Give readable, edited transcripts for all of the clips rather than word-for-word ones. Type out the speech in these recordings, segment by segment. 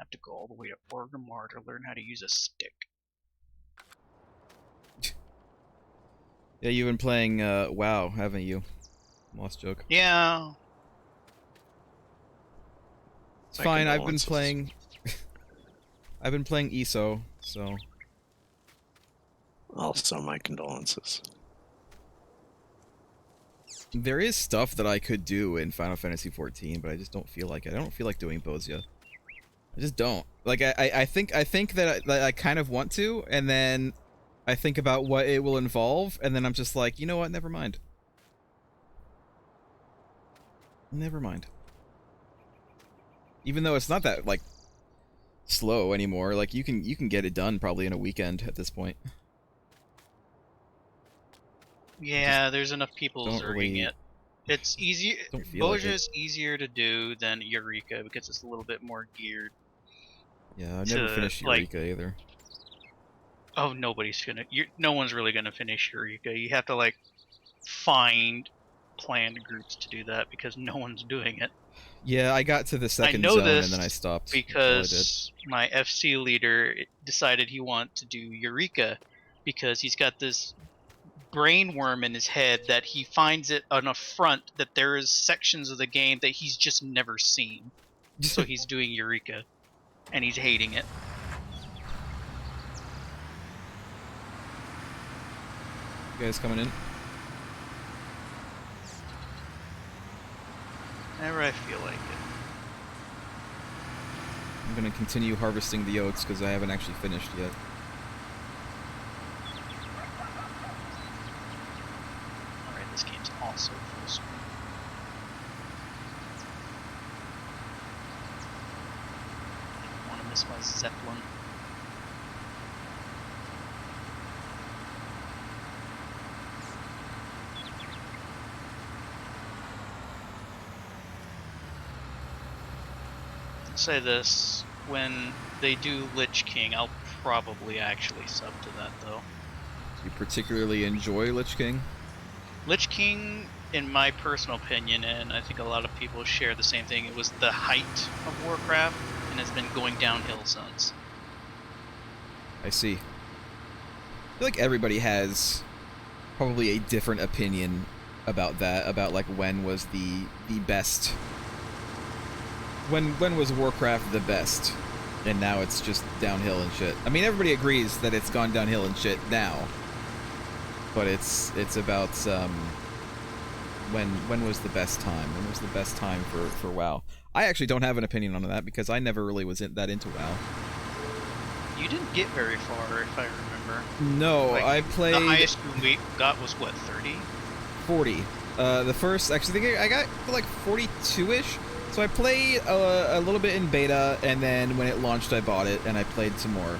have to go all the way to Orgrimmar to learn how to use a stick. Yeah, you've been playing WoW, haven't you? Lost joke. Yeah. It's fine. I've been playing. I've been playing ESO, so. Also, my condolences. There is stuff that I could do in Final Fantasy XIV, but I just don't feel like it. I don't feel like doing Bozia. I just don't. Like I think that I kind of want to, and then I think about what it will involve, and then I'm just like, you know what? Never mind. Never mind. Even though it's not that like slow anymore, like you can get it done probably in a weekend at this point. Yeah, there's enough people zerging it. It's easy. Bozia is easier to do than Eureka because it's a little bit more geared. Yeah, I've never finished Eureka either. Oh, nobody's gonna. No one's really gonna finish Eureka. You have to like find planned groups to do that because no one's doing it. Yeah, I got to the second zone and then I stopped. Because my FC leader decided he wanted to do Eureka because he's got this brain worm in his head that he finds it on a front that there is sections of the game that he's just never seen. So he's doing Eureka and he's hating it. You guys coming in? Whenever I feel like it. I'm gonna continue harvesting the oats because I haven't actually finished yet. Alright, this game's also full screen. I don't want to miss my Zeppelin. Say this, when they do Lich King, I'll probably actually sub to that though. Do you particularly enjoy Lich King? Lich King, in my personal opinion, and I think a lot of people share the same thing, it was the height of Warcraft and has been going downhill since. I see. I feel like everybody has probably a different opinion about that, about like when was the best. When was Warcraft the best? And now it's just downhill and shit. I mean, everybody agrees that it's gone downhill and shit now. But it's about when was the best time? When was the best time for WoW? I actually don't have an opinion on that because I never really was that into WoW. You didn't get very far, if I remember. No, like, I played. The highest we got was what, 30? 40. The first, actually, I got like 42-ish. So I played a little bit in beta, and then when it launched, I bought it, and I played some more.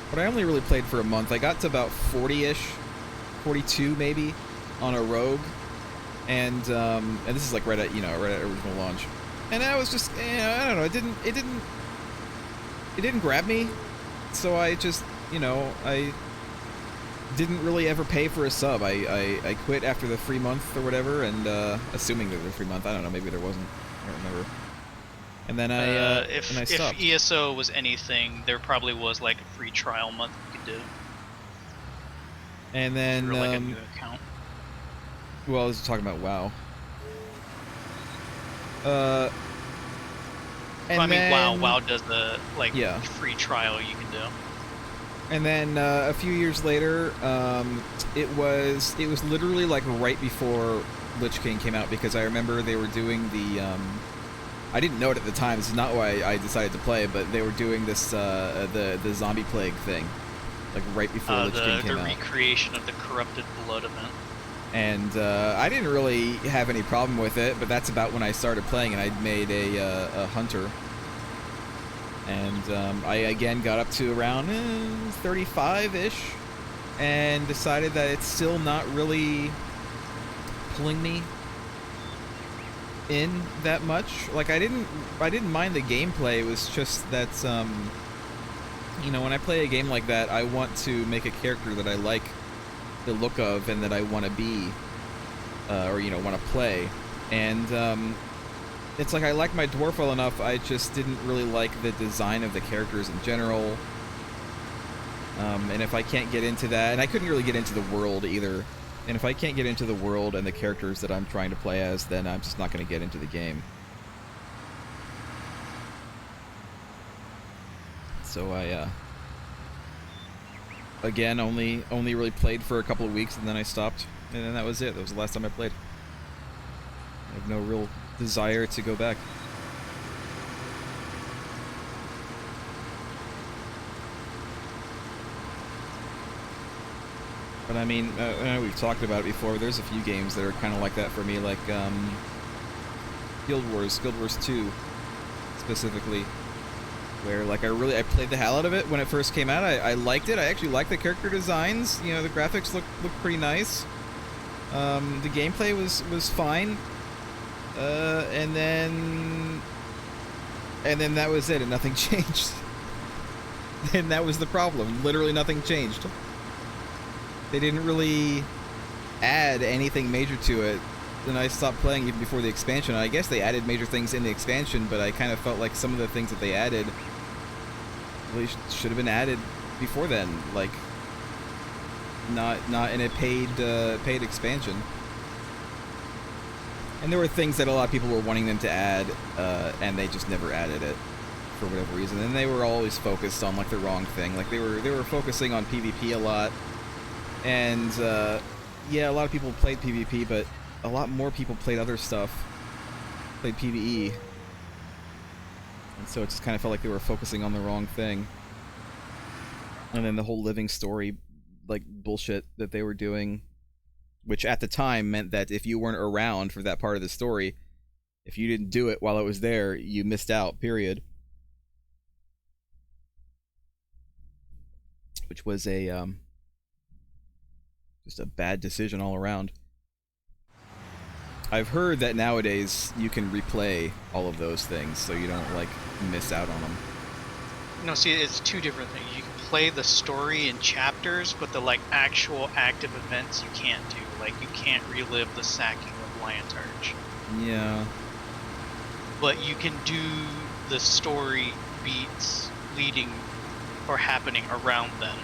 But I only really played for a month. I got to about 40-ish, 42 maybe, on a rogue, and this is like right at original launch. And I was just, I don't know, it didn't grab me. So I just, I didn't really ever pay for a sub. I quit after the free month or whatever, and assuming there was a free month, I don't know, maybe there wasn't. I don't remember. And then I stopped. If ESO was anything, there probably was like a free trial month you could do. And then for like a new account. Well, I was talking about WoW. WoW does the free trial you can do. And then a few years later, it was literally like right before Lich King came out, because I remember they were doing the I didn't know it at the time, this is not why I decided to play, but they were doing this the zombie plague thing, like right before Lich King came out. The recreation of the corrupted blood event. And I didn't really have any problem with it, but that's about when I started playing, and I made a hunter. And I again got up to around 35-ish, and decided that it's still not really pulling me in that much. Like I didn't mind the gameplay. It was just that when I play a game like that, I want to make a character that I like the look of and that I want to be, or want to play. And it's like I like my dwarf well enough, I just didn't really like the design of the characters in general. And if I can't get into that, and I couldn't really get into the world either, and if I can't get into the world and the characters that I'm trying to play as, then I'm just not going to get into the game. So I, again, only really played for a couple of weeks, and then I stopped, and then that was it. That was the last time I played. I have no real desire to go back. But I mean, I know we've talked about it before. There's a few games that are kind of like that for me, like Guild Wars 2, specifically, where like I played the hell out of it when it first came out. I liked it. I actually liked the character designs. You know, the graphics look pretty nice. The gameplay was fine. And then that was it, and nothing changed. And that was the problem. Literally nothing changed. They didn't really add anything major to it. Then I stopped playing even before the expansion. I guess they added major things in the expansion, but I kind of felt like some of the things that they added really should have been added before then, like not in a paid expansion. And there were things that a lot of people were wanting them to add, and they just never added it for whatever reason. And they were always focused on like the wrong thing. Like they were focusing on PvP a lot. And yeah, a lot of people played PvP, but a lot more people played other stuff. Played PvE. And so it just kind of felt like they were focusing on the wrong thing. And then the whole living story like bullshit that they were doing, which at the time meant that if you weren't around for that part of the story, if you didn't do it while it was there, you missed out, period. Which was a just a bad decision all around. I've heard that nowadays you can replay all of those things so you don't like miss out on them. No, see, it's two different things. You can play the story in chapters, but the like actual active events you can't do. Like you can't relive the sacking of Liontarch. Yeah. But you can do the story beats leading or happening around then.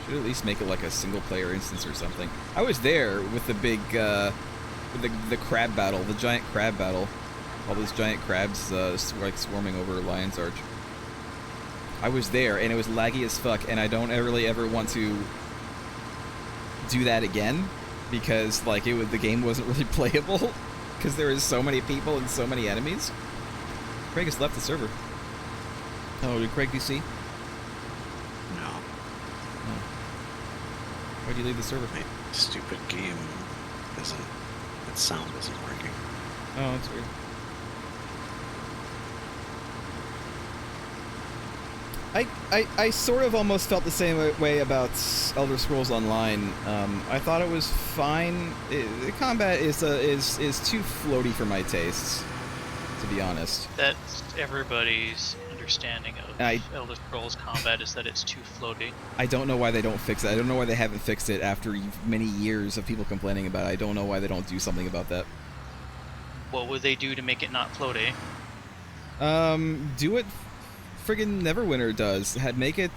Should at least make it like a single player instance or something. I was there with the big with the crab battle, the giant crab battle. All those giant crabs like swarming over Lion's Arch. I was there and it was laggy as fuck, and I don't really ever want to do that again because like the game wasn't really playable because there is so many people and so many enemies. Craig has left the server. Oh, did Craig DC? No. Oh. Why'd you leave the server? My stupid game isn't... its sound isn't working. Oh, that's weird. I sort of almost felt the same way about Elder Scrolls Online. I thought it was fine. The combat is too floaty for my tastes, to be honest. That's everybody's understanding of Elder Scrolls combat, is that it's too floaty. I don't know why they don't fix it. I don't know why they haven't fixed it after many years of people complaining about it. I don't know why they don't do something about that. What would they do to make it not floaty? Do what friggin' Neverwinter does. Make it,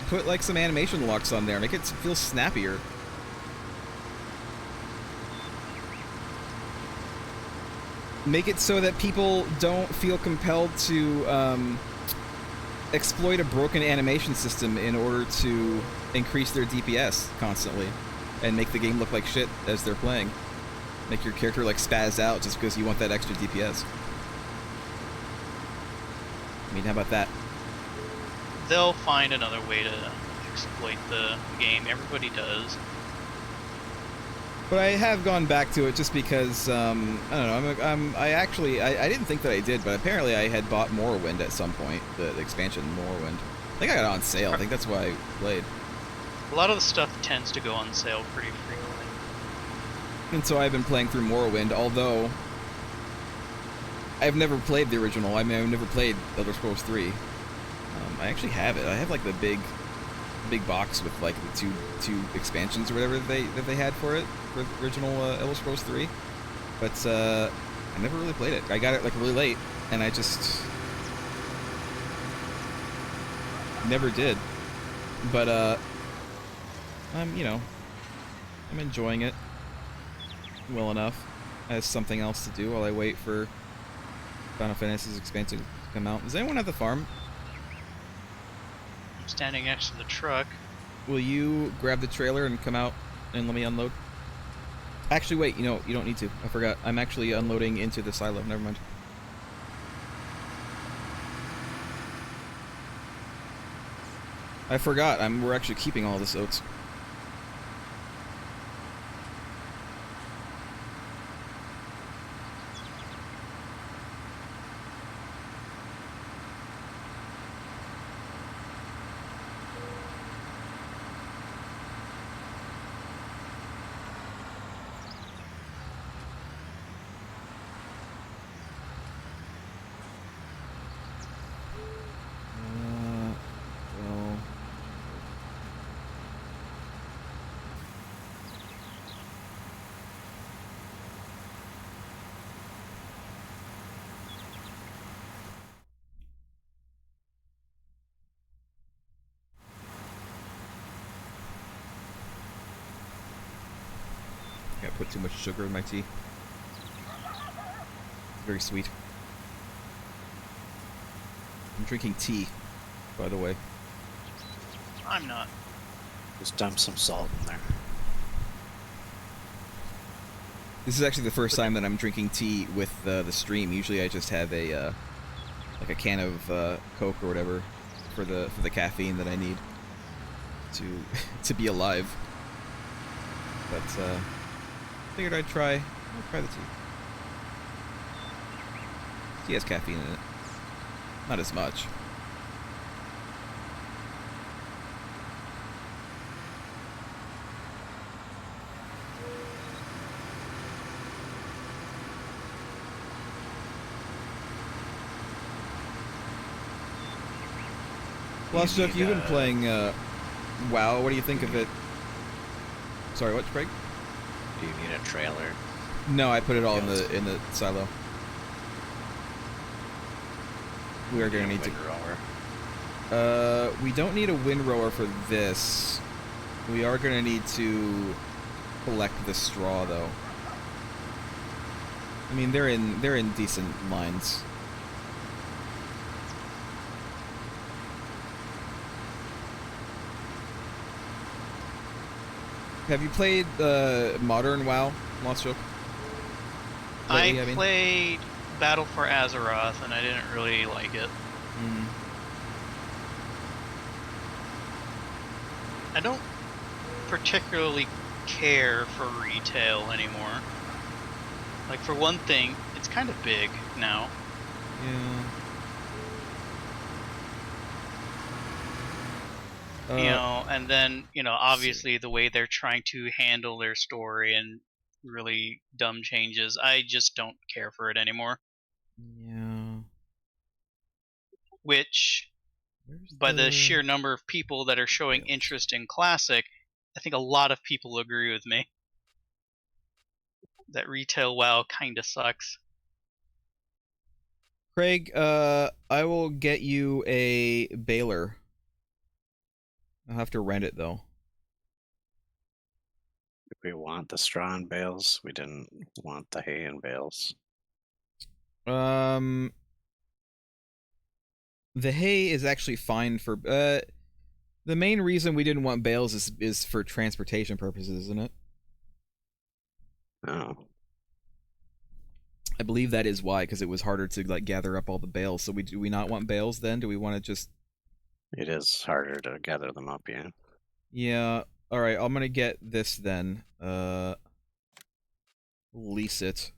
put like some animation locks on there. Make it feel snappier. Make it so that people don't feel compelled to, exploit a broken animation system in order to increase their DPS constantly and make the game look like shit as they're playing. Make your character like spaz out just because you want that extra DPS. I mean, how about that? They'll find another way to exploit the game. Everybody does. But I have gone back to it just because, I don't know, I didn't think that I did, but apparently I had bought Morrowind at some point, the expansion Morrowind. I think I got it on sale. I think that's why I played. A lot of the stuff tends to go on sale pretty frequently. And so I've been playing through Morrowind, although I've never played the original. I mean, I've never played Elder Scrolls 3. I actually have it. I have like the big box with like the two expansions or whatever that they had for it, for the original Elder Scrolls 3. But I I never really played it. I got it like really late, and I just never did. But I'm enjoying it well enough as something else to do while I wait for Final Fantasy's expansion to come out. Does anyone have the farm? I'm standing next to the truck. Will you grab the trailer and come out and let me unload? Actually, wait, you don't need to. I forgot. I'm actually unloading into the silo. Never mind. I forgot. We're actually keeping all this oats. Well. Can't put too much sugar in my tea. It's very sweet. I'm drinking tea, by the way. I'm not. Just dump some salt in there. This is actually the first time that I'm drinking tea with the stream. Usually I just have a like a can of Coke or whatever for the caffeine that I need to to be alive. But figured I'll try the tea. Tea has caffeine in it. Not as much. Plus, Jeff, you've been playing WoW. What do you think of it? Sorry, what, Craig? Do you need a trailer? No, I put it all in the silo. We are going to need to. Windrower. We don't need a windrower for this. We are going to need to collect the straw, though. I mean, they're in decent lines. Have you played modern WoW, Lost Joke? I played Battle for Azeroth, and I didn't really like it. Mm. I don't particularly care for retail anymore. Like, for one thing, it's kind of big now. Yeah. And then, obviously the way they're trying to handle their story and really dumb changes, I just don't care for it anymore. Yeah. Which, by the sheer number of people that are showing interest in Classic, I think a lot of people agree with me. That retail WoW kinda sucks. Craig, I will get you a baler. I'll have to rent it, though. If we want the straw in bales, we didn't want the hay in bales. The hay is actually fine for... the main reason we didn't want bales is for transportation purposes, isn't it? Oh. I believe that is why, because it was harder to like gather up all the bales. So do we not want bales then? Do we want to just... It is harder to gather them up, yeah. Yeah. Alright, I'm gonna get this then. Lease it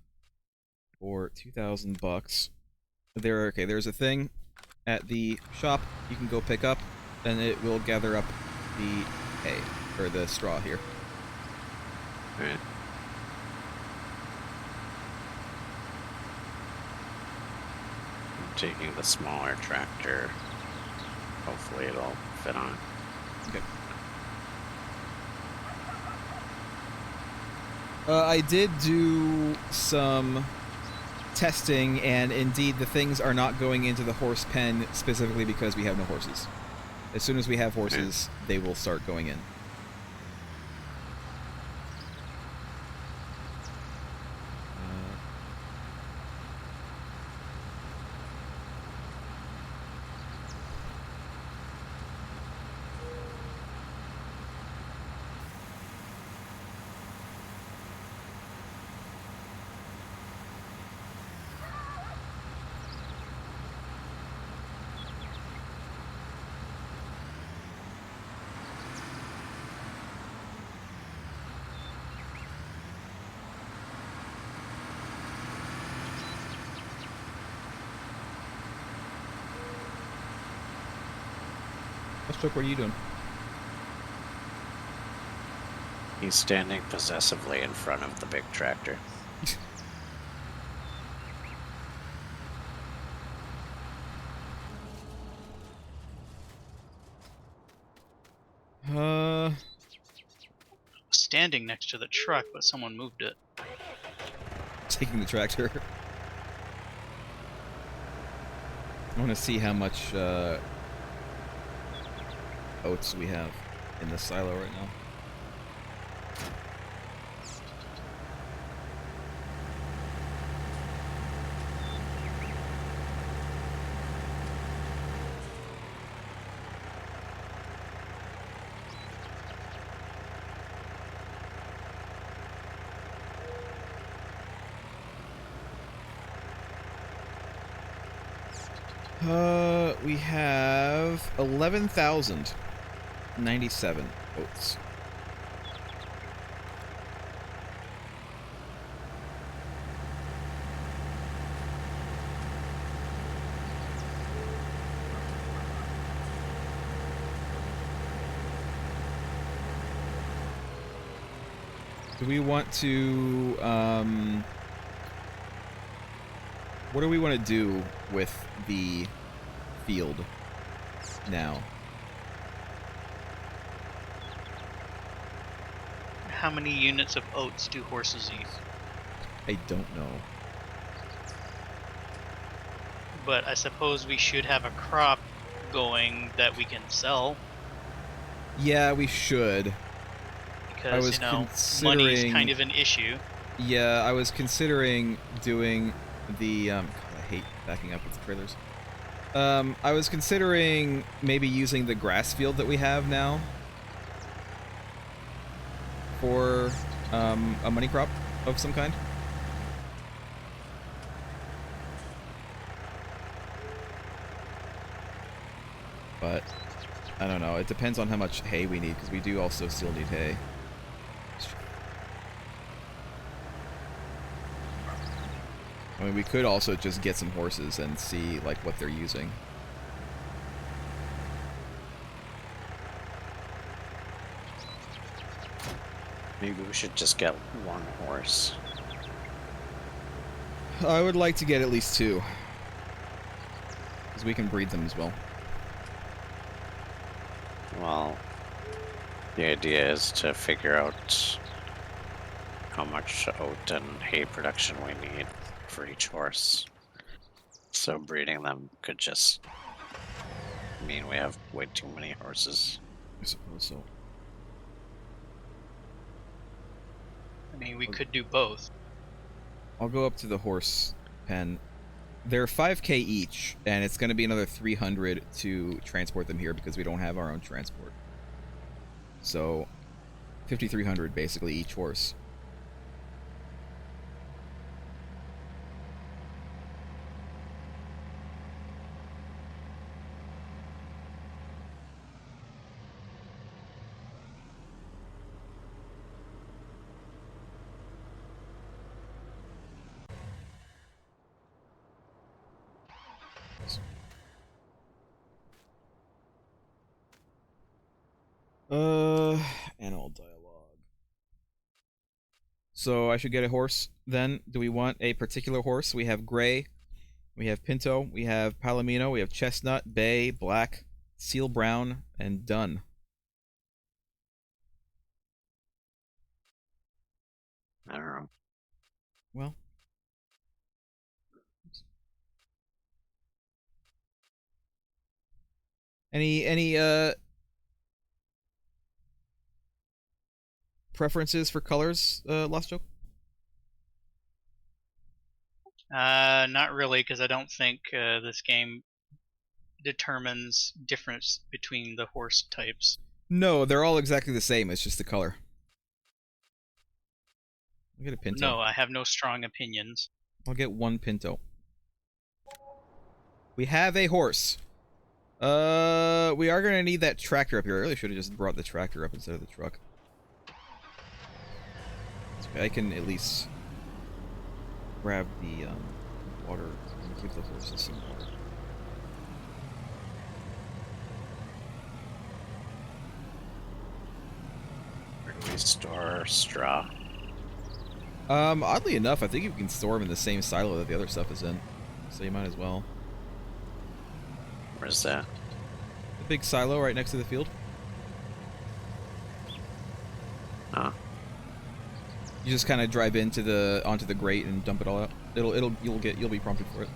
for $2,000. Okay, there's a thing at the shop you can go pick up, and it will gather up the hay, or the straw here. Alright. I'm taking the smaller tractor. Hopefully it'll fit on. Okay. I did do some testing, and indeed the things are not going into the horse pen specifically because we have no horses. As soon as we have horses, they will start going in. What are you doing? He's standing possessively in front of the big tractor. Standing next to the truck, but someone moved it. Taking the tractor. I want to see how much oats we have in the silo right now. We have 11,097 oats. Do we want to, what do we want to do with the field now? How many units of oats do horses eat? I don't know. But I suppose we should have a crop going that we can sell. Yeah, we should. Because, you know, money's kind of an issue. Yeah, I was considering doing the, God, I hate backing up with trailers. I was considering maybe using the grass field that we have now for, a money crop of some kind. But, I don't know, it depends on how much hay we need, because we do also still need hay. I mean, we could also just get some horses and see, like, what they're using. Maybe we should just get one horse. I would like to get at least 2. Because we can breed them as well. Well, the idea is to figure out how much oat and hay production we need for each horse. So breeding them could just mean we have way too many horses. I suppose so. I mean, we could do both. I'll go up to the horse pen. They're 5k each, and it's going to be another 300 to transport them here because we don't have our own transport. So, 5,300 basically each horse. Animal dialogue. So I should get a horse then. Do we want a particular horse? We have Gray, we have Pinto, we have Palomino, we have Chestnut, Bay, Black, Seal Brown, and Dun. I don't know. Well, Any preferences for colors, Lost Joke? Not really, because I don't think this game determines difference between the horse types. No, they're all exactly the same. It's just the color. I'll get a Pinto. No, I have no strong opinions. I'll get one Pinto. We have a horse. We are gonna need that tractor up here. I really should have just brought the tractor up instead of the truck. So I can at least grab the water and give the horses some water. Where do we store straw? Oddly enough, I think you can store them in the same silo that the other stuff is in. So you might as well. Where's that? The big silo right next to the field. Huh. You just kind of drive onto the grate and dump it all out. You'll be prompted for it.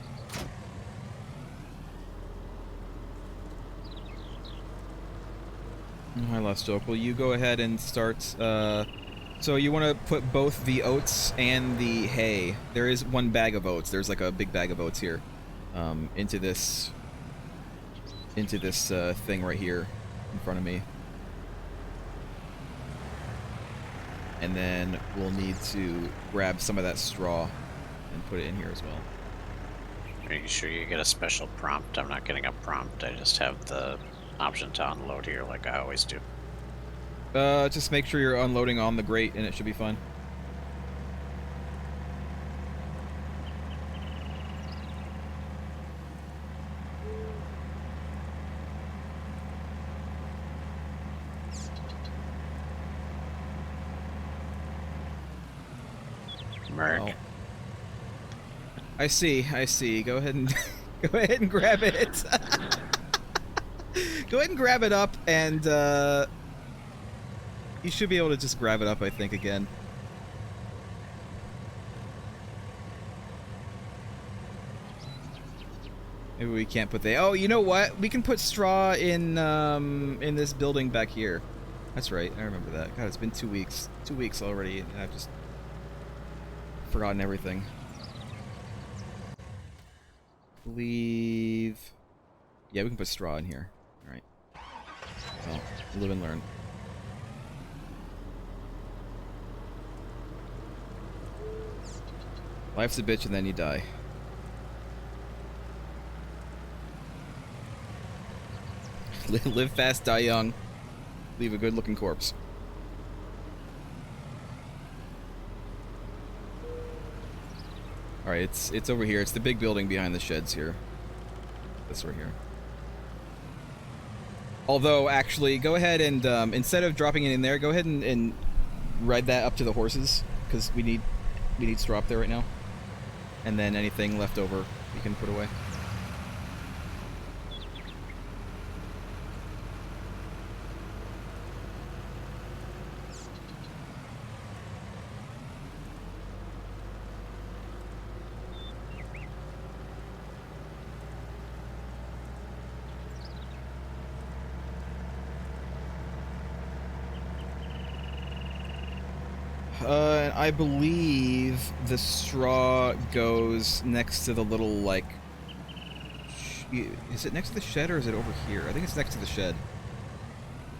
Hi, Lost Joke. Will you go ahead and start? So you want to put both the oats and the hay. There is one bag of oats. There's like a big bag of oats here. Into this thing right here in front of me. And then we'll need to grab some of that straw and put it in here as well. Are you sure you get a special prompt? I'm not getting a prompt. I just have the option to unload here like I always do. Just make sure you're unloading on the grate and it should be fine. Merg. Oh. I see. Go ahead and go ahead and grab it. Go ahead and grab it up, and you should be able to just grab it up, I think, again. Maybe we can't put the... Oh, you know what? We can put straw in this building back here. That's right. I remember that. God, it's been 2 weeks. 2 weeks already, and I've just forgotten everything. I believe... Yeah, we can put straw in here. Alright. Well, live and learn. Life's a bitch and then you die. Live fast, die young. Leave a good-looking corpse. Alright, it's over here. It's the big building behind the sheds here. This right here. Although, actually, go ahead and, instead of dropping it in there, go ahead and ride that up to the horses, because we need straw up there right now. And then anything left over, we can put away. I believe the straw goes next to the little, like... Is it next to the shed or is it over here? I think it's next to the shed.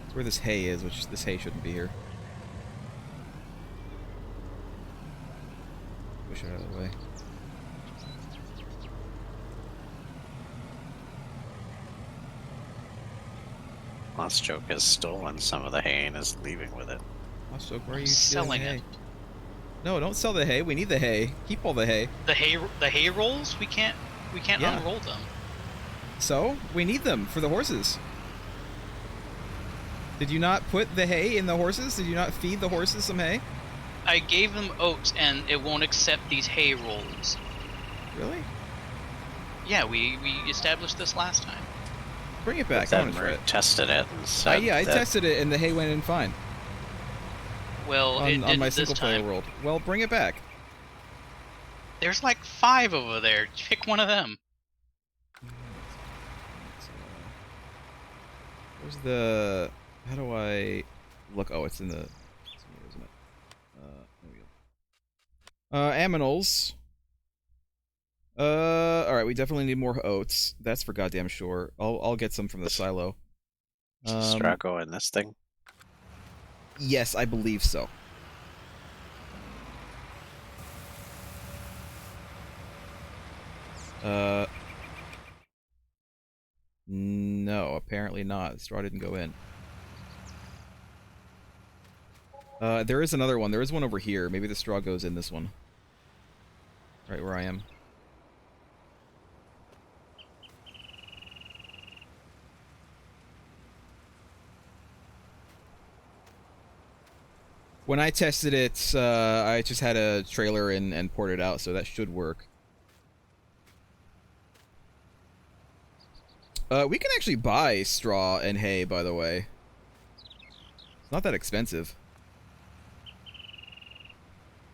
It's where this hay is, which this hay shouldn't be here. Push it out of the way. Lost Joke has stolen some of the hay and is leaving with it. Lost Joke, where are you Selling hay? it. No, don't sell the hay. We need the hay. Keep all the hay. The hay rolls, we can't Yeah. unroll them. So, we need them for the horses. Did you not put the hay in the horses? Did you not feed the horses some hay? I gave them oats and it won't accept these hay rolls. Really? Yeah, we established this last time. Bring it back. But I then want to try Merg it. tested it and said Yeah, I that tested it and the hay went in fine. Well, it On didn't my this single player time. world. Well, bring it back. There's like 5 over there. Pick one of them. Where's the... How do I... Look, oh, it's in the... Isn't it? There we go. Aminals. Alright, we definitely need more oats. That's for goddamn sure. I'll get some from the silo. Strago in this thing. Yes, I believe so. No, apparently not. The straw didn't go in. There is another one. There is one over here. Maybe the straw goes in this one. Right where I am. When I tested it, I just had a trailer and poured it out, so that should work. We can actually buy straw and hay, by the way. It's not that expensive.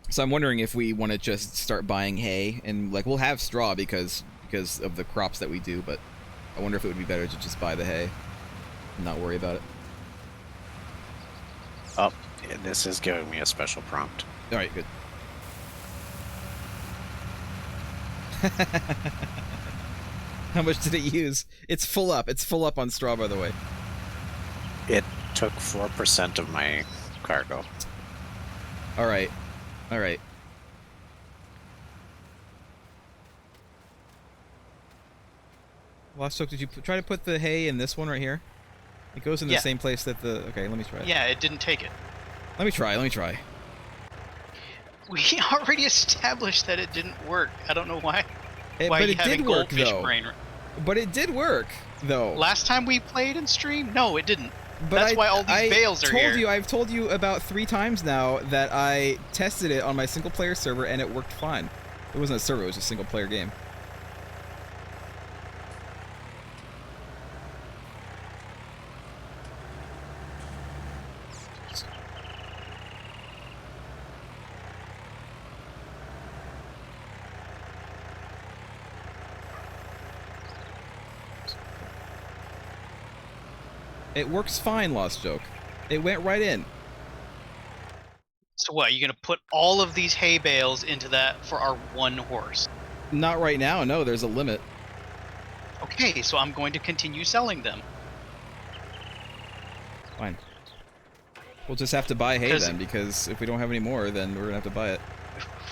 So I'm wondering if we want to just start buying hay, and like we'll have straw because of the crops that we do, but I wonder if it would be better to just buy the hay and not worry about it. Oh, yeah, this is giving me a special prompt. All right, good. How much did it use? It's full up. It's full up on straw, by the way. It took 4% of my cargo. All right. All right. Lost Hook, did you try to put the hay in this one right here? It goes in the same place that the... Okay, let me try it. Yeah, it didn't take it. Let me try. We already established that it didn't work. I don't know why. But it did work, though. Brain. But it did work, though. Last time we played in stream, no, it didn't. But that's why all these bales are here. I've told you about 3 times now that I tested it on my single-player server and it worked fine. It wasn't a server; it was a single-player game. It works fine, Lost Joke. It went right in. So what, are you going to put all of these hay bales into that for our one horse? Not right now, no, there's a limit. Okay, so I'm going to continue selling them. Fine. We'll just have to buy hay then, because if we don't have any more, then we're going to have to buy it.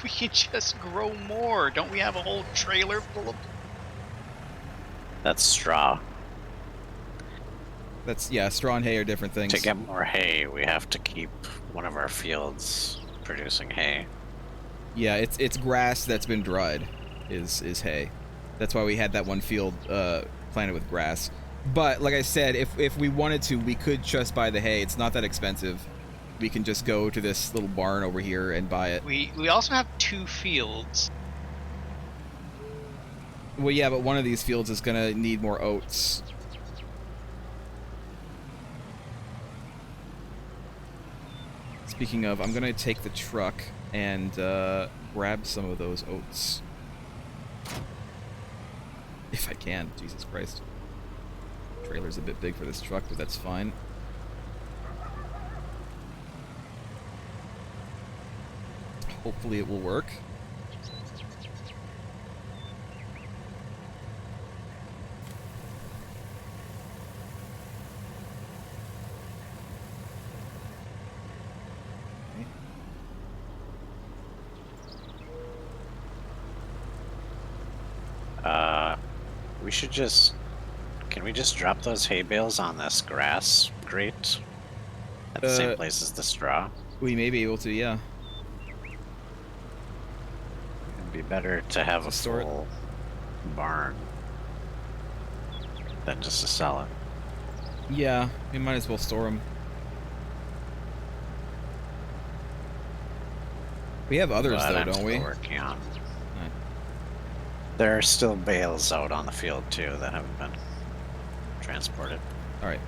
We can just grow more. Don't we have a whole trailer full of... That's straw. That's, yeah, straw and hay are different things. To get more hay, we have to keep one of our fields producing hay. Yeah, it's grass that's been dried, is hay. That's why we had that one field planted with grass. But, like I said, if we wanted to, we could just buy the hay. It's not that expensive. We can just go to this little barn over here and buy it. We also have 2 fields. Well, yeah, but one of these fields is going to need more oats. Speaking of, I'm gonna take the truck and grab some of those oats. If I can, Jesus Christ. Trailer's a bit big for this truck, but that's fine. Hopefully it will work. We should just... Can we just drop those hay bales on this grass grate? At the same place as the straw? We may be able to, yeah. It'd be better to have a full barn than just to sell it. Yeah, we might as well store them. We have others, though, don't we? Working on. There are still bales out on the field, too, that haven't been transported. Alright.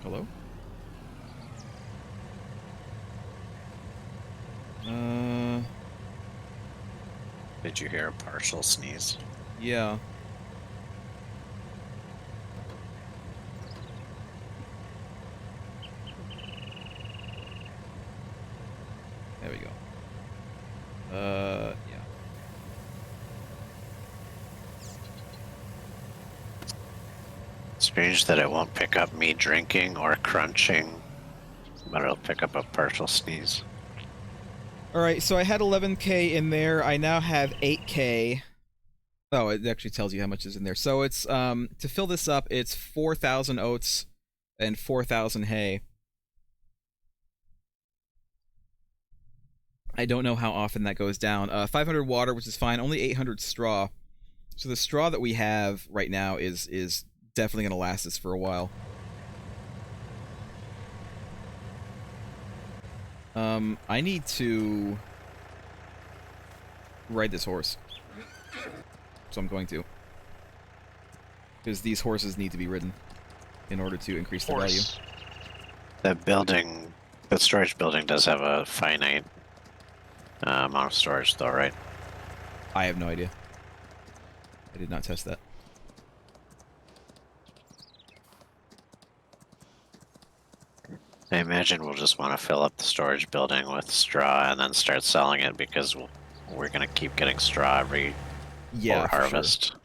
Hello? Did you hear a partial sneeze? Yeah. There we go. Yeah. Strange that it won't pick up me drinking or crunching, but it'll pick up a partial sneeze. Alright, so I had 11k in there. I now have 8k. Oh, it actually tells you how much is in there. So it's, to fill this up, it's 4,000 oats and 4,000 hay. I don't know how often that goes down. 500 water, which is fine. Only 800 straw. So the straw that we have right now is definitely going to last us for a while. I need to ride this horse. So I'm going to. Because these horses need to be ridden in order to increase the value. The building, the storage building does have a finite amount of storage though, right? I have no idea. I did not test that. I imagine we'll just want to fill up the storage building with straw and then start selling it because we're going to keep getting straw every harvest. Sure.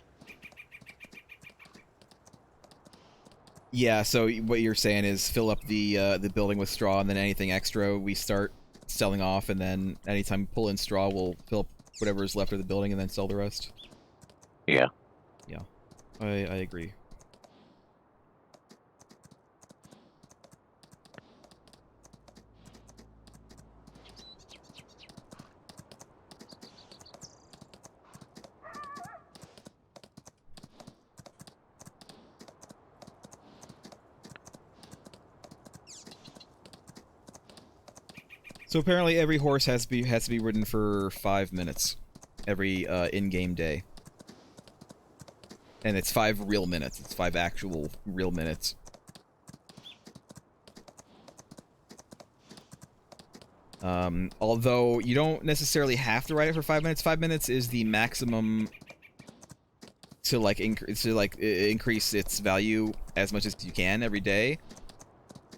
Yeah, so what you're saying is fill up the building with straw, and then anything extra we start selling off, and then anytime we pull in straw, we'll fill up whatever is left of the building and then sell the rest. Yeah. Yeah, I agree. So apparently every horse has to be ridden for 5 minutes every in-game day. And it's 5 real minutes. It's 5 actual real minutes. Although you don't necessarily have to ride it for 5 minutes. 5 minutes is the maximum to like increase its value as much as you can every day.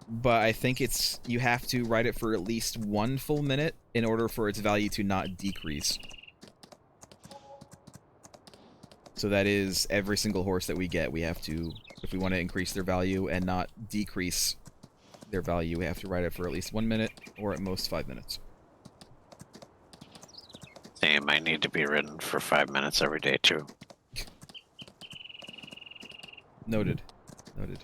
But I think you have to ride it for at least 1 full minute in order for its value to not decrease. So that is every single horse that we get, we have to, if we want to increase their value and not decrease their value, we have to ride it for at least 1 minute or at most 5 minutes. They might need to be ridden for 5 minutes every day too. Noted. Noted.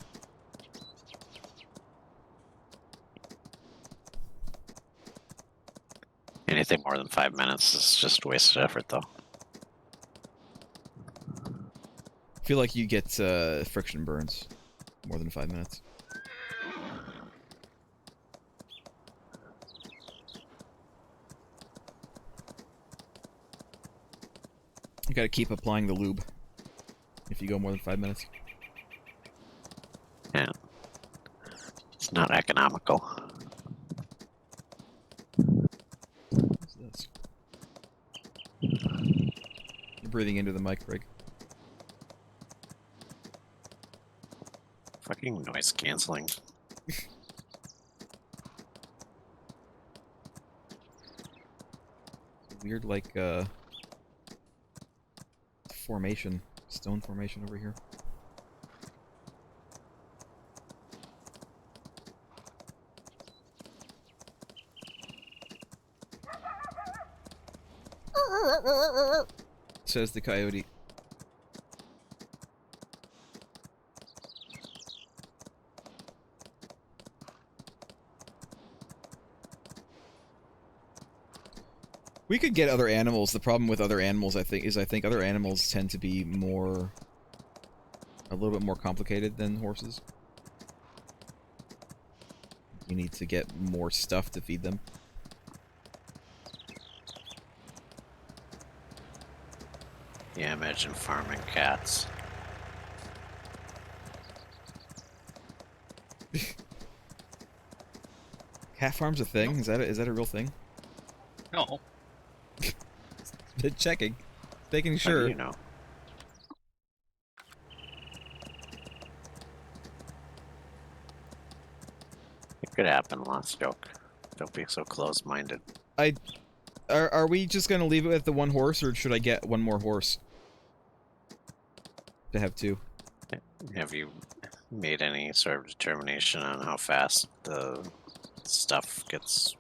Anything more than 5 minutes is just wasted effort, though. I feel like you get friction burns more than 5 minutes. You gotta keep applying the lube if you go more than 5 minutes. Yeah. It's not economical. What's this? You're breathing into the mic, Greg. Fucking noise canceling. Weird, like, formation. Stone formation over here. Says the coyote. We could get other animals. The problem with other animals, I think other animals tend to be a little bit more complicated than horses. You need to get more stuff to feed them. Yeah, imagine farming cats. Cat farm's a thing? Is that a real thing? No. Checking. Making How sure. do you know? It could happen, last joke. Don't be so close-minded. Are we just gonna leave it with the one horse, or should I get one more horse? To have two. Have you made any sort of determination on how fast the stuff gets?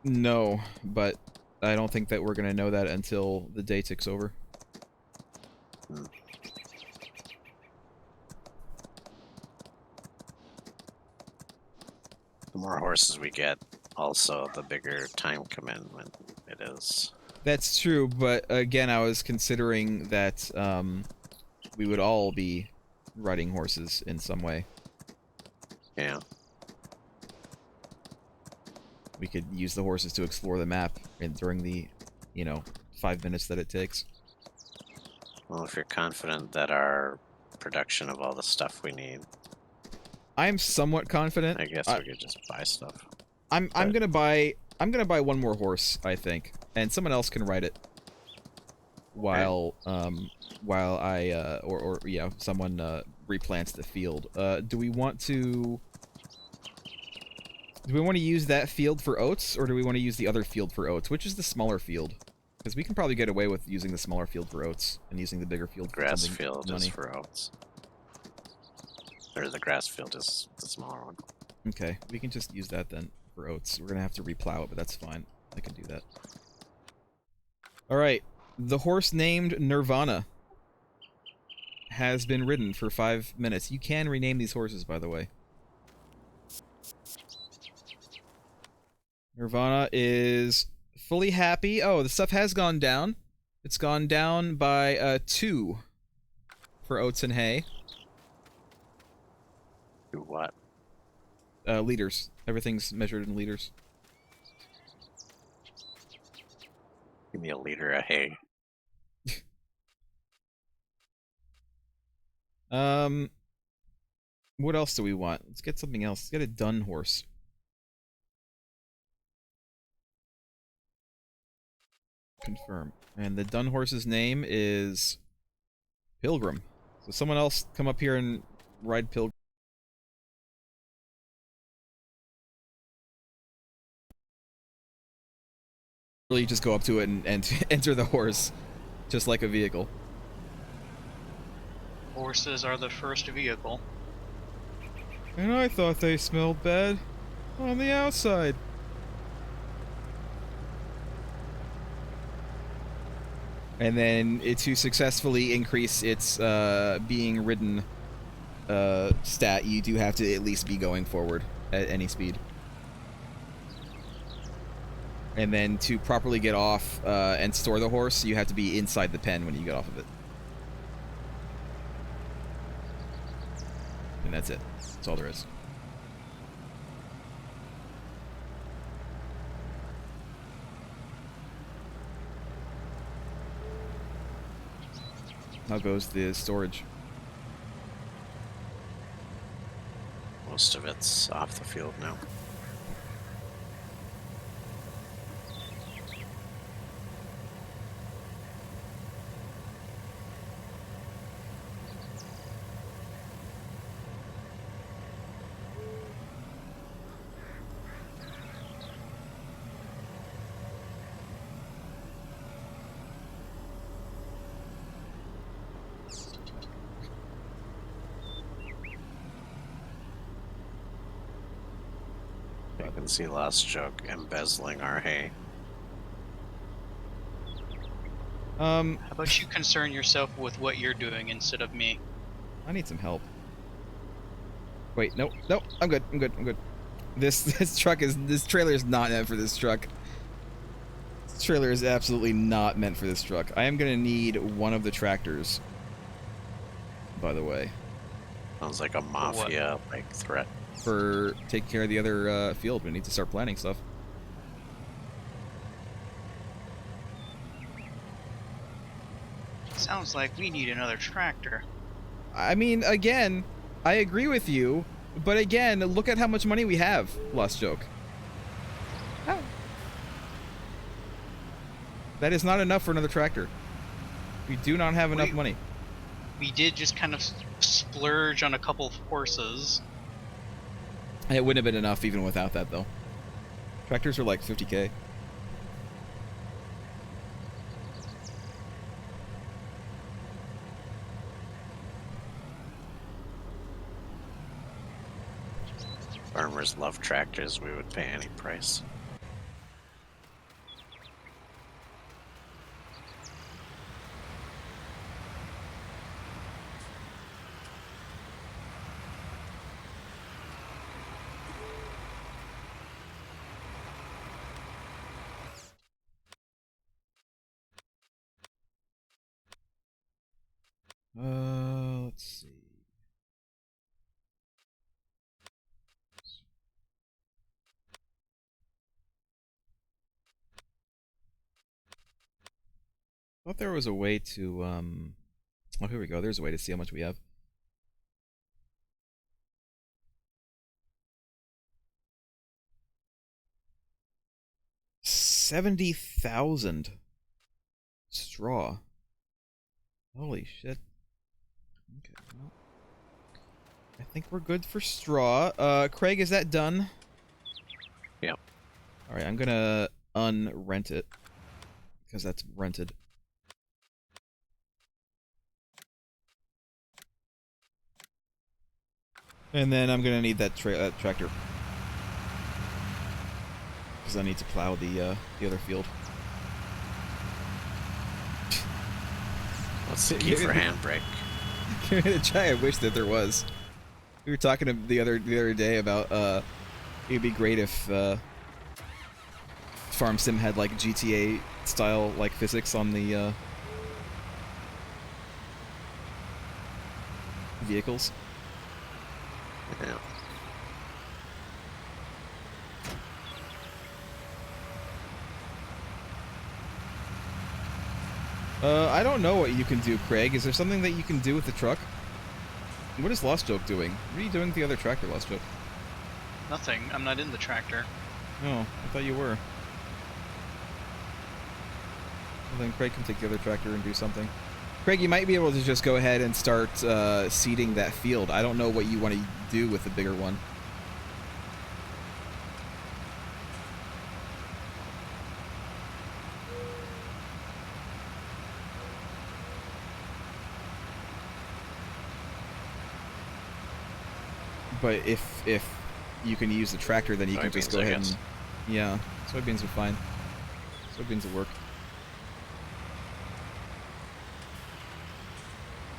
No, but I don't think that we're gonna know that until the day ticks over. Hmm. The more horses we get, also the bigger time commitment it is. That's true, but again, I was considering that we would all be riding horses in some way. Yeah. We could use the horses to explore the map during the, 5 minutes that it takes. Well, if you're confident that our production of all the stuff we need, I'm somewhat confident. I guess we could just buy stuff. I'm gonna buy one more horse, I think, and someone else can ride it. While I someone replants the field. Do we want to use that field for oats, or do we want to use the other field for oats? Which is the smaller field? Because we can probably get away with using the smaller field for oats and using the bigger field for Grass something field money. is for oats. Or the grass field is the smaller one. Okay, we can just use that then for oats. We're gonna have to replow it, but that's fine. I can do that. Alright, the horse named Nirvana has been ridden for 5 minutes. You can rename these horses, by the way. Nirvana is fully happy. Oh, the stuff has gone down. It's gone down by 2 for oats and hay. Do what? Liters. Everything's measured in liters. Give me a liter of hay. What else do we want? Let's get something else. Let's get a dun horse. Confirm. And the dun horse's name is Pilgrim. So someone else come up here and ride Pilgrim. Really just go up to it and enter the horse, just like a vehicle. Horses are the first vehicle. And I thought they smelled bad on the outside. And then to successfully increase its being ridden stat, you do have to at least be going forward at any speed. And then to properly get off and store the horse, you have to be inside the pen when you get off of it. And that's it. That's all there is. How goes the storage? Most of it's off the field now. You can see Last Joke embezzling our hay. How about you concern yourself with what you're doing instead of me? I need some help. Wait, no, I'm good. This trailer is not meant for this truck. This trailer is absolutely not meant for this truck. I am gonna need one of the tractors. By the way, Sounds like a mafia like threat. for taking care of the other field, we need to start planting stuff. Sounds like we need another tractor. I mean, again, I agree with you, but again, look at how much money we have. Lost joke. Oh. That is not enough for another tractor. We do not have enough money. We did just kind of splurge on a couple of horses. It wouldn't have been enough even without that, though. Tractors are like 50K. Farmers love tractors. We would pay any price. Let's see. I thought there was a way to, oh, here we go. There's a way to see how much we have. $70,000 straw. Holy shit. Okay, well, I think we're good for straw. Craig, is that done? Yep. Alright, I'm gonna unrent it. Because that's rented. And then I'm gonna need that tractor. Because I need to plow the other field. What's the key for handbrake? Give me the try. I wish that there was. We were talking the other day about it'd be great if Farm Sim had like GTA style like physics on the vehicles. Yeah. I don't know what you can do, Craig. Is there something that you can do with the truck? What is Lost Joke doing? What are you doing with the other tractor, Lost Joke? Nothing. I'm not in the tractor. Oh, I thought you were. Well, then Craig can take the other tractor and do something. Craig, you might be able to just go ahead and start seeding that field. I don't know what you want to do with the bigger one. But if you can use the tractor, then you can just go ahead and... Yeah, soybeans are fine. Soybeans will work.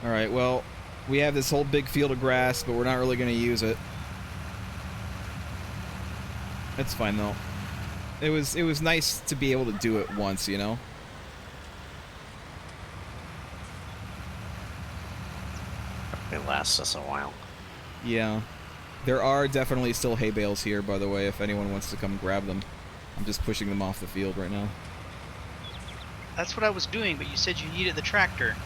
Alright, well, we have this whole big field of grass, but we're not really going to use it. That's fine, though. It was nice to be able to do it once, you know? It lasts us a while. Yeah. There are definitely still hay bales here, by the way, if anyone wants to come grab them. I'm just pushing them off the field right now. That's what I was doing, but you said you needed the tractor.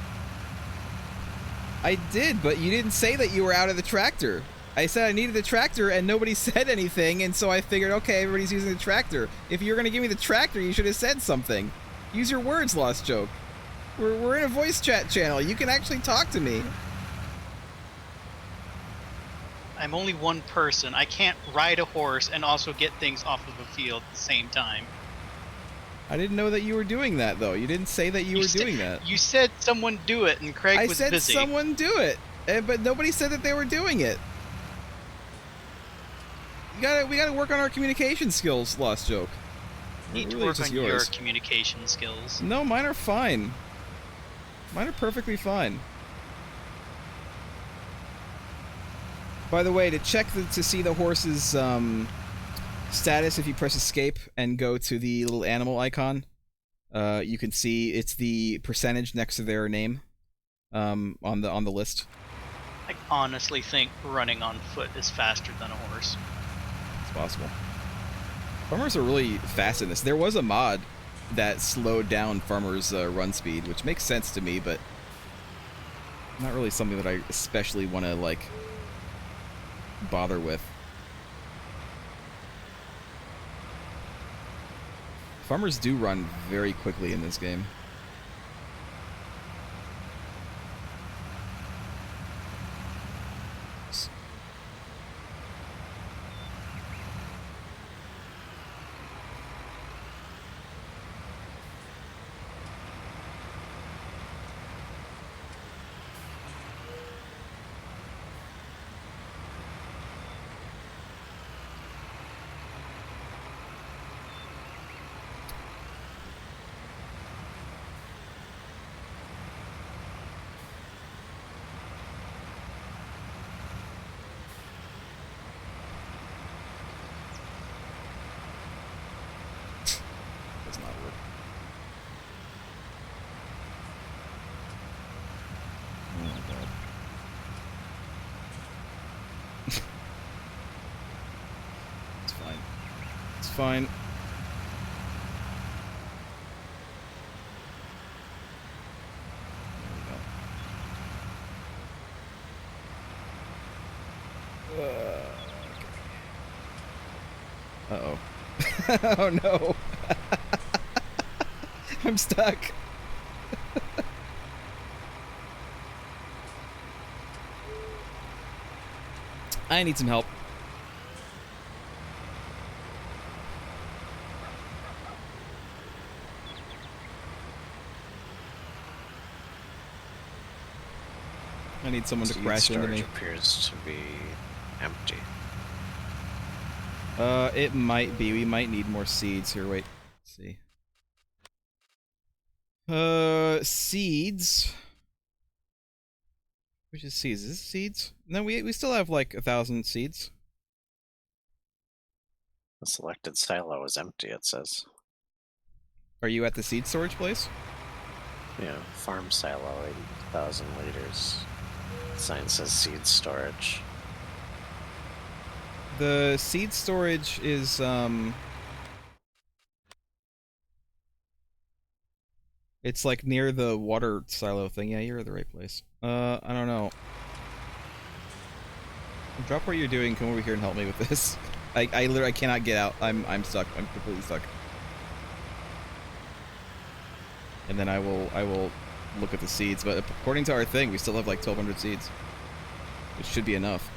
I did, but you didn't say that you were out of the tractor. I said I needed the tractor, and nobody said anything, and so I figured, okay, everybody's using the tractor. If you were going to give me the tractor, you should have said something. Use your words, Lost Joke. We're in a voice chat channel. You can actually talk to me. I'm only one person. I can't ride a horse and also get things off of a field at the same time. I didn't know that you were doing that, though. You didn't say that you were doing that. You said someone do it, and Craig was busy. I said someone do it, but nobody said that they were doing it. We gotta work on our communication skills, Lost Joke. You need to work on your communication skills. No, mine are fine. Mine are perfectly fine. By the way, to check to see the horse's status, if you press escape and go to the little animal icon, you can see it's the percentage next to their name on the list. I honestly think running on foot is faster than a horse. It's possible. Farmers are really fast in this. There was a mod that slowed down farmers' run speed, which makes sense to me, but not really something that I especially want to like bother with. Farmers do run very quickly in this game. fine. There we go. Uh-oh. Oh no. I'm stuck. I need some help. I need someone to Seed crash into storage me. appears to be empty. It might be. We might need more seeds here. Wait. Let's see. Seeds. Which is seeds? Is this seeds? No, we still have like 1,000 seeds. The selected silo is empty, it says. Are you at the seed storage place? Yeah, farm silo, 80,000 liters. Sign says seed storage. The seed storage is, it's like near the water silo thing. Yeah, you're at the right place. I don't know. Drop what you're doing, come over here and help me with this. I literally cannot get out. I'm stuck. I'm completely stuck. And then I will look at the seeds, but according to our thing, we still have like 1,200 seeds. Which should be enough.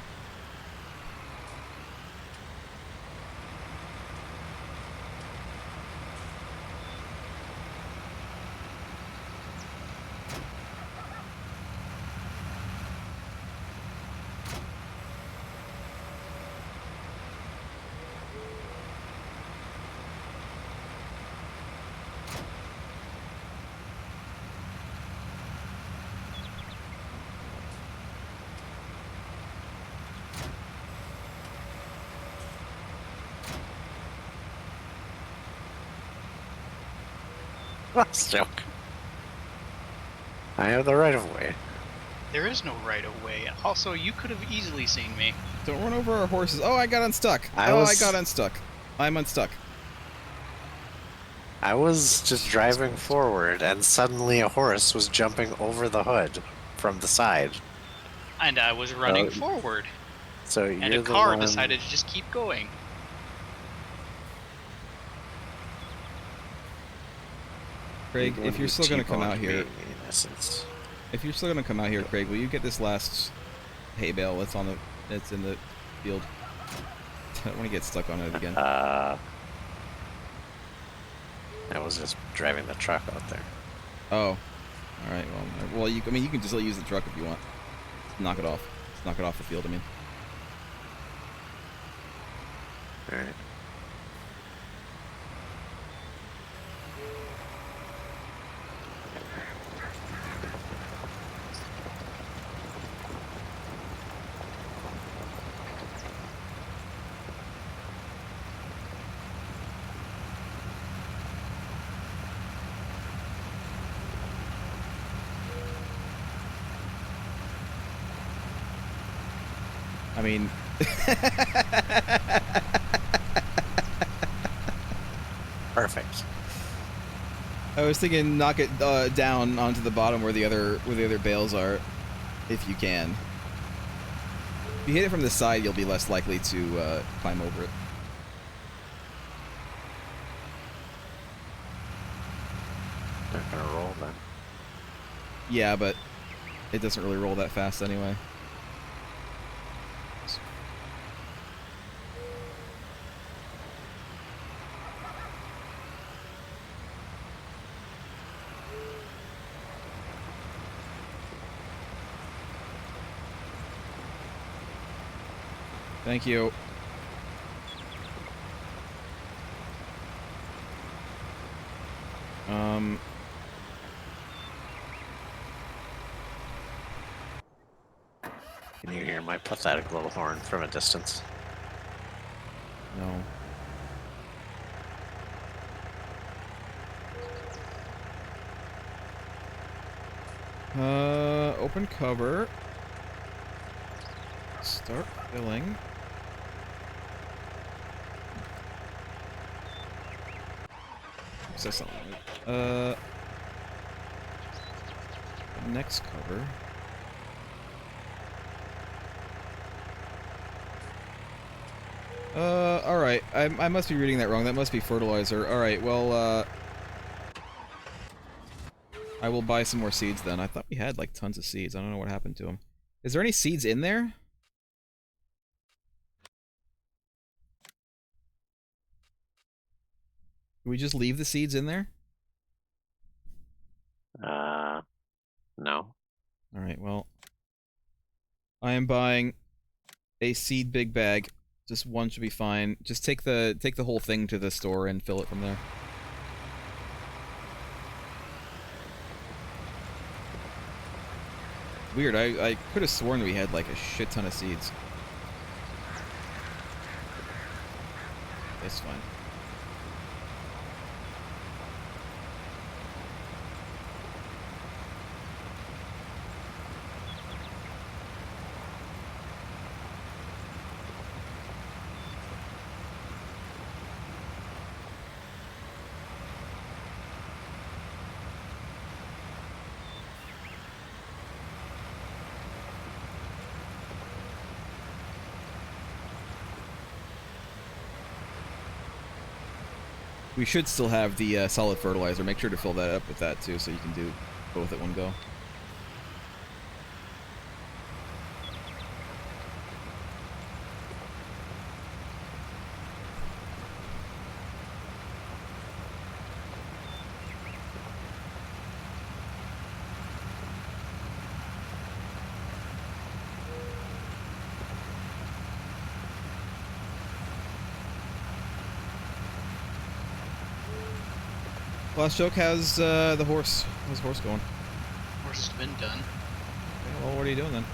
Last joke. I have the right of way. There is no right of way. Also, you could have easily seen me. Don't run over our horses. Oh, I got unstuck. I got unstuck. I'm unstuck. I was just driving forward, and suddenly a horse was jumping over the hood from the side. And I was running forward. So And you're a car the one... decided to just keep going. Craig, if you're still gonna come out here, in essence. if you're still gonna come out here, Craig, will you get this last hay bale that's in the field? I don't want to get stuck on it again. I was just driving the truck out there. Oh, all right. Well, I mean, you can just use the truck if you want. Just knock it off. Just knock it off the field. I mean. All right. I mean. Perfect. I was thinking knock it down onto the bottom where the other bales are, if you can. If you hit it from the side, you'll be less likely to climb over it. Not gonna roll then. Yeah, but it doesn't really roll that fast anyway. Thank you. Can you hear my pathetic little horn from a distance? No. Open cover. Start filling. that's not what I meant. Next cover. Alright. I must be reading that wrong. That must be fertilizer. Alright, well, I will buy some more seeds then. I thought we had, like, tons of seeds. I don't know what happened to them. Is there any seeds in there? Do we just leave the seeds in there? No. Alright, well. I am buying a seed big bag. Just one should be fine. Just take the whole thing to the store and fill it from there. Weird, I could have sworn we had like a shit ton of seeds. It's fine. We should still have the solid fertilizer. Make sure to fill that up with that too, so you can do both at one go. Last joke, how's the horse? How's the horse going? Horse has been done. Okay, well, what are you doing then?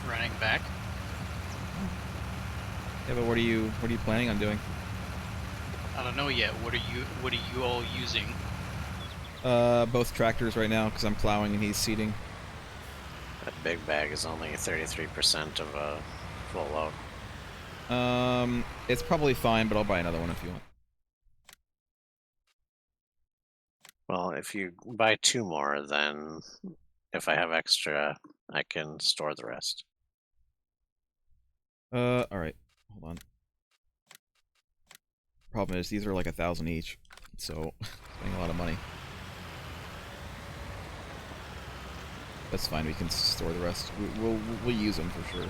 Running back. Yeah, but what are you planning on doing? I don't know yet. What are you all using? Both tractors right now, because I'm plowing and he's seeding. That big bag is only 33% of a full load. It's probably fine, but I'll buy another one if you want. Well, if you buy 2 more, then if I have extra, I can store the rest. Alright. Hold on. Problem is, these are like 1,000 each, so spending a lot of money. That's fine, we can store the rest. We'll use them for sure.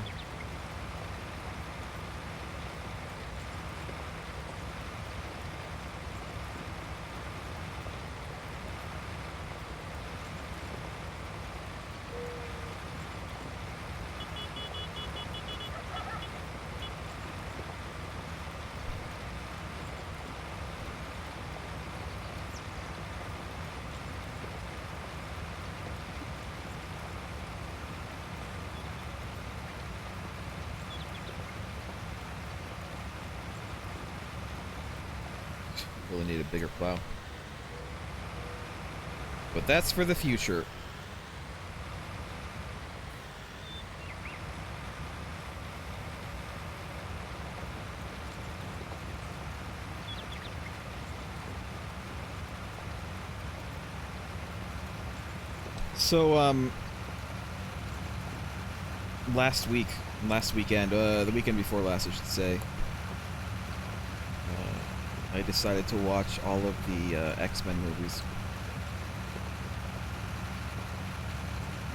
Really need a bigger plow. But that's for the future. So, last weekend, the weekend before last, I should say, I decided to watch all of the X-Men movies.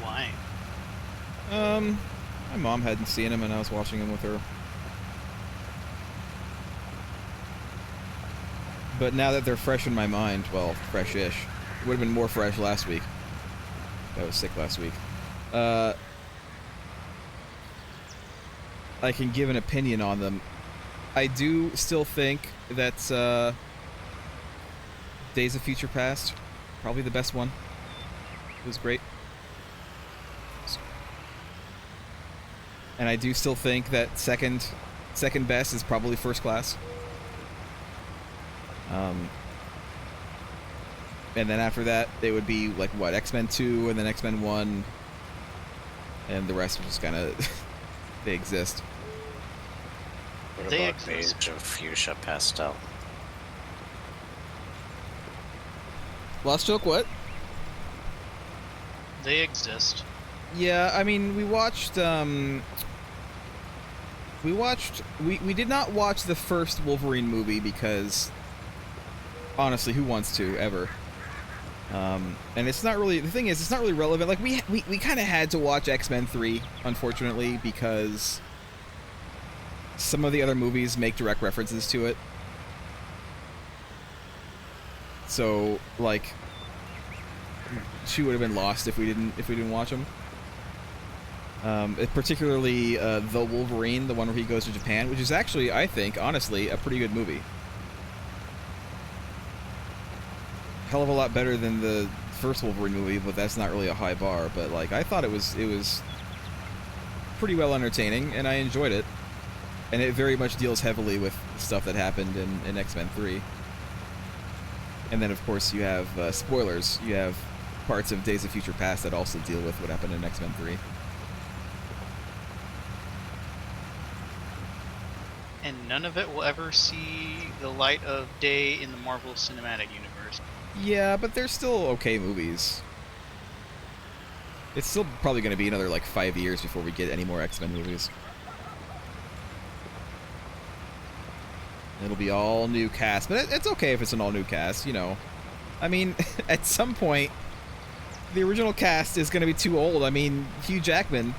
Why? My mom hadn't seen them, and I was watching them with her. But now that they're fresh in my mind, well, fresh-ish. It would have been more fresh last week. I was sick last week. I can give an opinion on them. I do still think that Days of Future Past, probably the best one. It was great. And I do still think that second best is probably First Class. And then after that, they would be like what, X-Men 2 and then X-Men 1, and the rest are just kind of they exist. What They about Age of Fuchsia Pastel? Lost Joke, what? They exist. Yeah, I mean, we did not watch the first Wolverine movie because, honestly, who wants to, ever? And it's not really, the thing is, it's not really relevant. Like, we kind of had to watch X-Men 3, unfortunately, because some of the other movies make direct references to it. So, like, she would have been lost if we didn't watch them. Particularly The Wolverine, the one where he goes to Japan, which is actually, I think, honestly, a pretty good movie. Hell of a lot better than the first Wolverine movie, but that's not really a high bar. But like, I thought it was pretty well entertaining, and I enjoyed it. And it very much deals heavily with stuff that happened in X-Men 3. And then, of course, you have spoilers. You have parts of Days of Future Past that also deal with what happened in X-Men 3. And none of it will ever see the light of day in the Marvel Cinematic Universe. Yeah, but they're still okay movies. It's still probably going to be another, like, 5 years before we get any more X-Men movies. It'll be all new cast, but it's okay if it's an all new cast, you know. I mean, at some point, the original cast is going to be too old. I mean, Hugh Jackman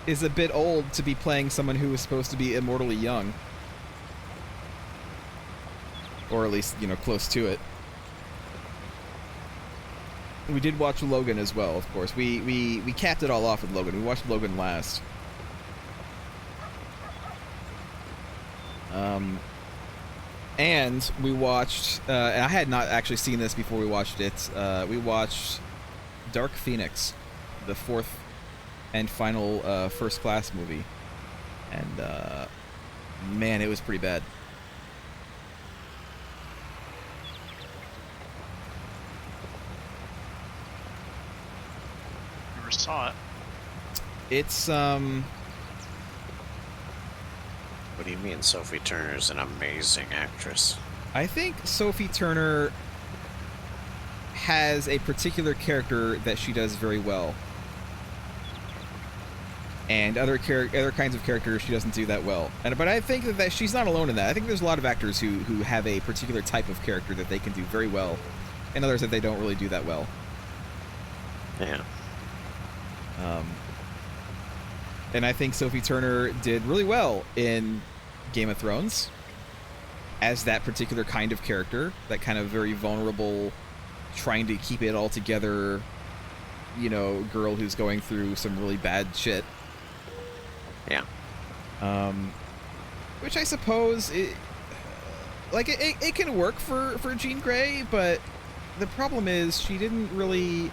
is a bit old to be playing someone who is supposed to be immortally young. Or at least, you know, close to it. We did watch Logan as well, of course. We capped it all off with Logan. We watched Logan last. And we watched, and I had not actually seen this before we watched it, we watched Dark Phoenix, the fourth and final First Class movie. And, man, it was pretty bad. Never saw it. It's, What do you mean Sophie Turner's an amazing actress? I think Sophie Turner has a particular character that she does very well. And other kinds of characters she doesn't do that well. But I think that she's not alone in that. I think there's a lot of actors who have a particular type of character that they can do very well, and others that they don't really do that well. Yeah. And I think Sophie Turner did really well in Game of Thrones as that particular kind of character, that kind of very vulnerable, trying to keep it all together, you know, girl who's going through some really bad shit. Yeah. Which I suppose it can work for Jean Grey, but the problem is she didn't really.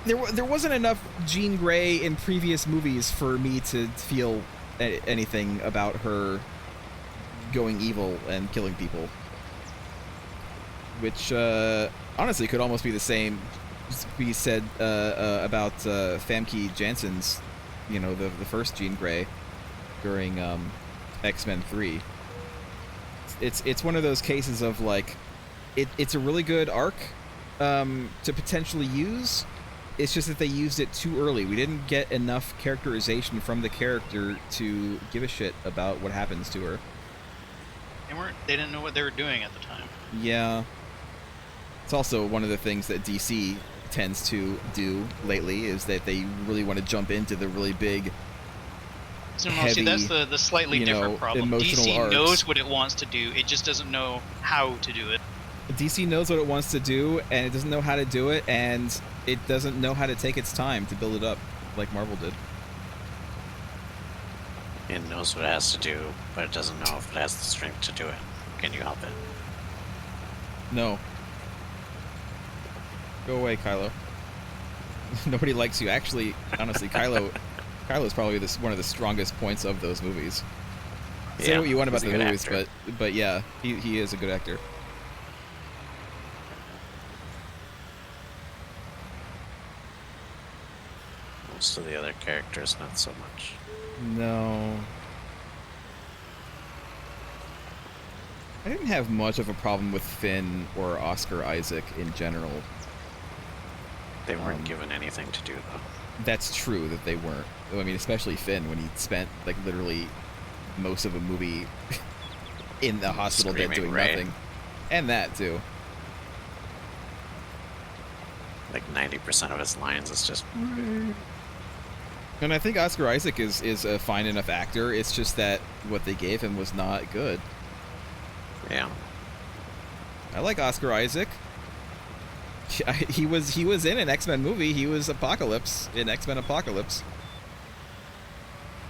There wasn't enough Jean Grey in previous movies for me to feel anything about her going evil and killing people. Which, honestly, could almost be the same be said about Famke Janssen's, you know, the first Jean Grey during X-Men 3. It's one of those cases of, like, it's a really good arc to potentially use. It's just that they used it too early. We didn't get enough characterization from the character to give a shit about what happens to her. They didn't know what they were doing at the time. Yeah. It's also one of the things that DC tends to do lately, is that they really want to jump into the really big, heavy, see, that's the slightly different problem. emotional DC arcs. knows what it wants to do, it just doesn't know how to do it. DC knows what it wants to do, and it doesn't know how to do it, and it doesn't know how to take its time to build it up, like Marvel did. It knows what it has to do, but it doesn't know if it has the strength to do it. Can you help it? No. Go away, Kylo. Nobody likes you. Actually, honestly, Kylo's probably one of the strongest points of those movies. Say what you want about the movies, but yeah, he is a good actor. Most of the other characters, not so much. No. I didn't have much of a problem with Finn or Oscar Isaac in general. They weren't given anything to do, though. That's true that they weren't. I mean, especially Finn, when he spent, like, literally most of a movie in the hospital bed doing nothing. And that, too. Like 90% of his lines is just... And I think Oscar Isaac is a fine enough actor. It's just that what they gave him was not good. Yeah. I like Oscar Isaac. He was in an X-Men movie. He was Apocalypse in X-Men Apocalypse.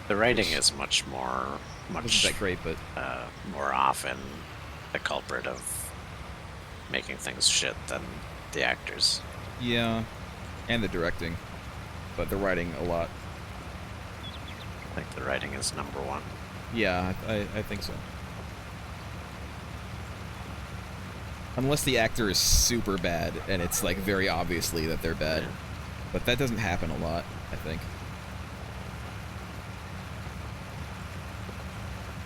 The writing is much Wasn't that great, but more often the culprit of making things shit than the actors. yeah, and the directing, but the writing a lot. I think the writing is number one. Yeah, I think so. Unless the actor is super bad, and it's like very obviously that they're bad. Yeah. But that doesn't happen a lot, I think.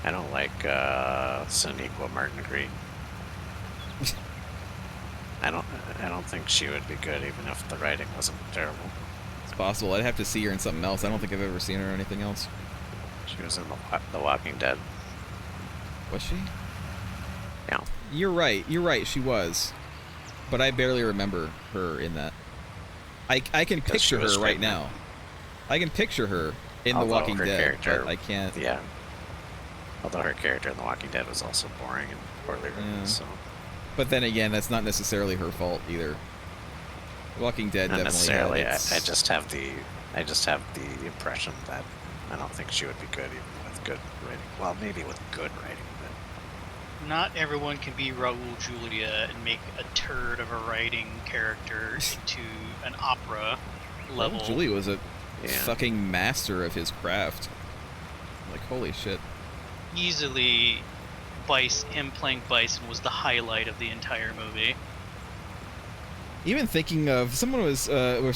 I don't like Sonequa Martin Green. I don't think she would be good even if the writing wasn't terrible. It's possible. I'd have to see her in something else. I don't think I've ever seen her in anything else. She was in The Walking Dead. Was she? Yeah. You're right, she was. But I barely remember her in that. I can picture her right now. I can picture her in The Walking Dead, but I can't... Yeah. Although her character in The Walking Dead was also boring and poorly written, so... But then again, that's not necessarily her fault either. The Walking Dead Not definitely necessarily. had I just have the impression that I don't think she would be good even with good writing. Well, maybe with good writing, but Not everyone can be Raul Julia and make a turd of a writing character into an opera level. Julie was a fucking master of his craft. Like, holy shit. Easily, him playing Bison was the highlight of the entire movie. Even thinking of, someone was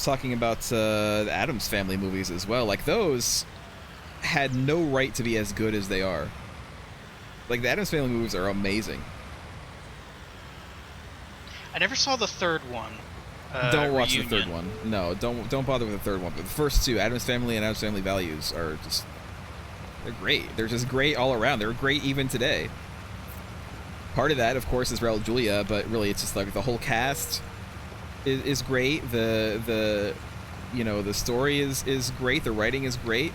talking about the Addams Family movies as well. Like, those had no right to be as good as they are. Like, the Addams Family movies are amazing. I never saw the third one. Don't watch Reunion. the third one. No, don't bother with the third one. But the first two, Addams Family and Addams Family Values, are just... They're great. They're just great all around. They're great even today. Part of that, of course, is Raul Julia, but really it's just like the whole cast is great. The story is great. The writing is great.